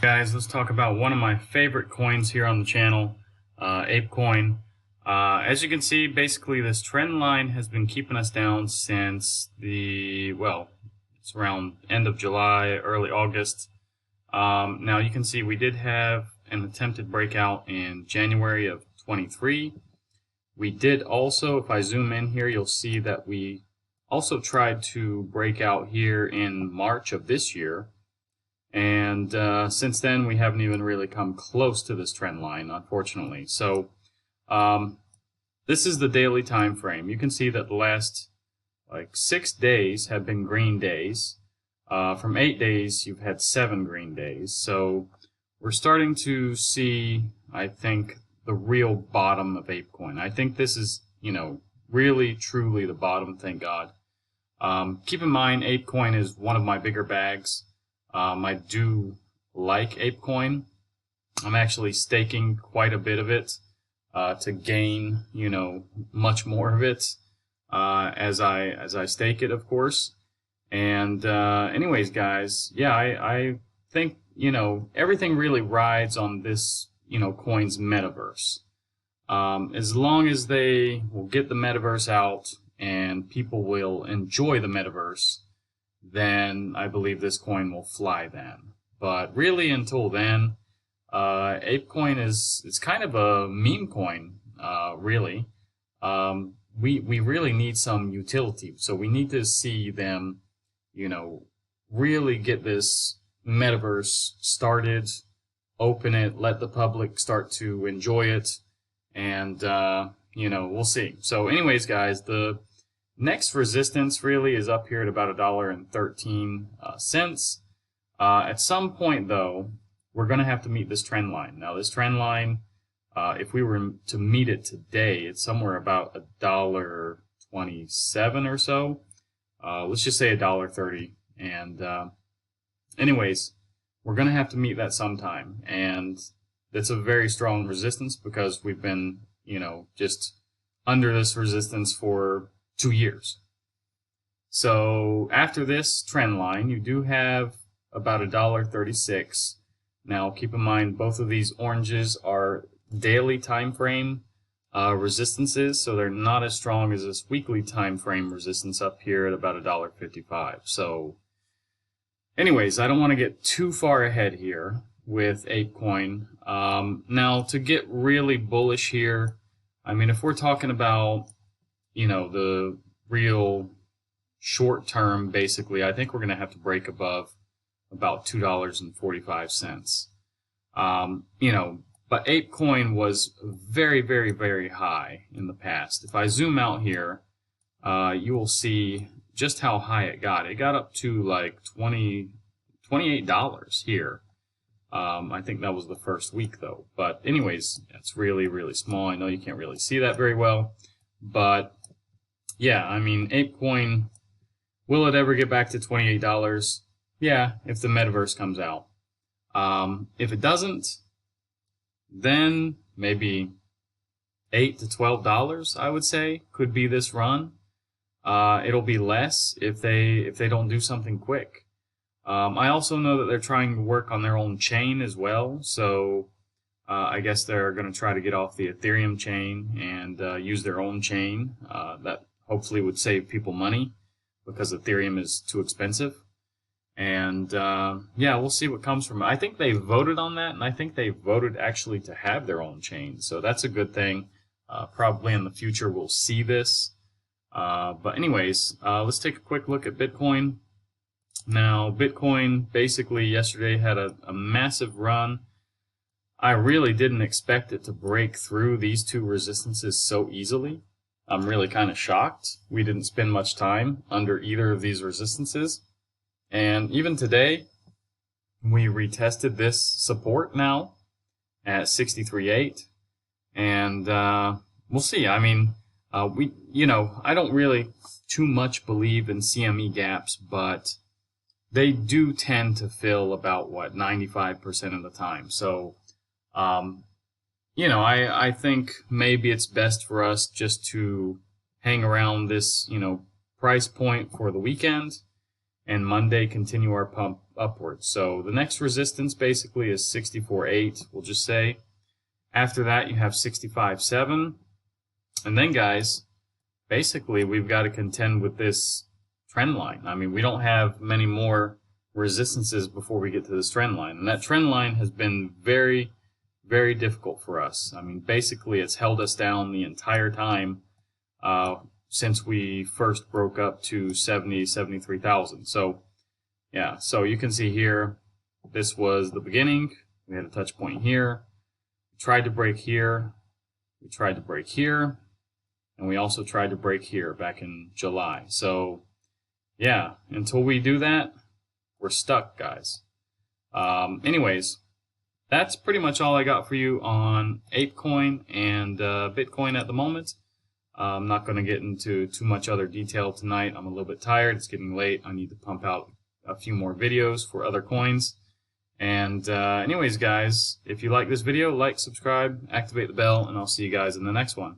Guys, let's talk about one of my favorite coins here on the channel, ApeCoin. As you can see, basically this trend line has been keeping us down since it's around end of July, early August. Now you can see we did have an attempted breakout in January of 23. We did also, if I zoom in here, you'll see that we also tried to break out here in March of this year. And since then, we haven't even really come close to this trend line, unfortunately. So this is the daily time frame. You can see that the last 6 days have been green days. From 8 days, you've had 7 green days. So we're starting to see, I think, the real bottom of ApeCoin. I think this is, really, truly the bottom, thank God. Keep in mind, ApeCoin is one of my bigger bags. I do like ApeCoin. I'm actually staking quite a bit of it to gain, much more of it as I stake it, of course. And anyways, guys, yeah, I think everything really rides on this coin's metaverse. As long as they will get the metaverse out and people will enjoy the metaverse, then I believe this coin will fly then. But really, until then, ApeCoin is kind of a meme coin, really. We really need some utility, so we need to see them, really get this metaverse started, open it, let the public start to enjoy it, and we'll see. So anyways, guys, the next resistance really is up here at about $1.13. At some point, though, we're going to have to meet this trend line. Now, this trend line, if we were to meet it today, it's somewhere about $1.27 or so. Let's just say $1.30. And anyways, we're going to have to meet that sometime. And that's a very strong resistance because we've been, just under this resistance for 2 years. So after this trend line, you do have about $1.36. Now keep in mind both of these oranges are daily time frame resistances, so they're not as strong as this weekly time frame resistance up here at about $1.55. So anyways, I don't want to get too far ahead here with ApeCoin. Now to get really bullish here, I mean, if we're talking about the real short term, basically, I think we're going to have to break above about $2.45. But ApeCoin was very, very, very high in the past. If I zoom out here, you will see just how high it got. It got up to like $28 here. I think that was the first week, though. But anyways, it's really, really small. I know you can't really see that very well. But yeah, I mean, ApeCoin, will it ever get back to $28? Yeah, if the metaverse comes out. If it doesn't, then maybe $8 to $12, I would say, could be this run. It'll be less if they don't do something quick. I also know that they're trying to work on their own chain as well, so I guess they're going to try to get off the Ethereum chain and use their own chain. That hopefully would save people money because Ethereum is too expensive. And yeah, we'll see what comes from it. I think they voted on that, and I think they voted actually to have their own chain. So that's a good thing. Probably in the future we'll see this. But anyways, let's take a quick look at Bitcoin. Now, Bitcoin basically yesterday had a massive run. I really didn't expect it to break through these two resistances so easily. I'm really kind of shocked. We didn't spend much time under either of these resistances. And even today, we retested this support now at 63.8. And we'll see. I mean, I don't really too much believe in CME gaps, but they do tend to fill about, 95% of the time. So, I think maybe it's best for us just to hang around this, price point for the weekend, and Monday continue our pump upwards. So the next resistance basically is 64.8, we'll just say. After that you have 65.7, and then guys, basically we've got to contend with this trend line. I mean, we don't have many more resistances before we get to this trend line, and that trend line has been very, very difficult for us. I mean, basically it's held us down the entire time since we first broke up to 73,000. So yeah, so you can see here, this was the beginning. We had a touch point here, we tried to break here, we tried to break here, and we also tried to break here back in July. So yeah, until we do that, we're stuck, guys. Anyways, that's pretty much all I got for you on ApeCoin and Bitcoin at the moment. I'm not going to get into too much other detail tonight. I'm a little bit tired. It's getting late. I need to pump out a few more videos for other coins. And anyways, guys, if you like this video, like, subscribe, activate the bell, and I'll see you guys in the next one.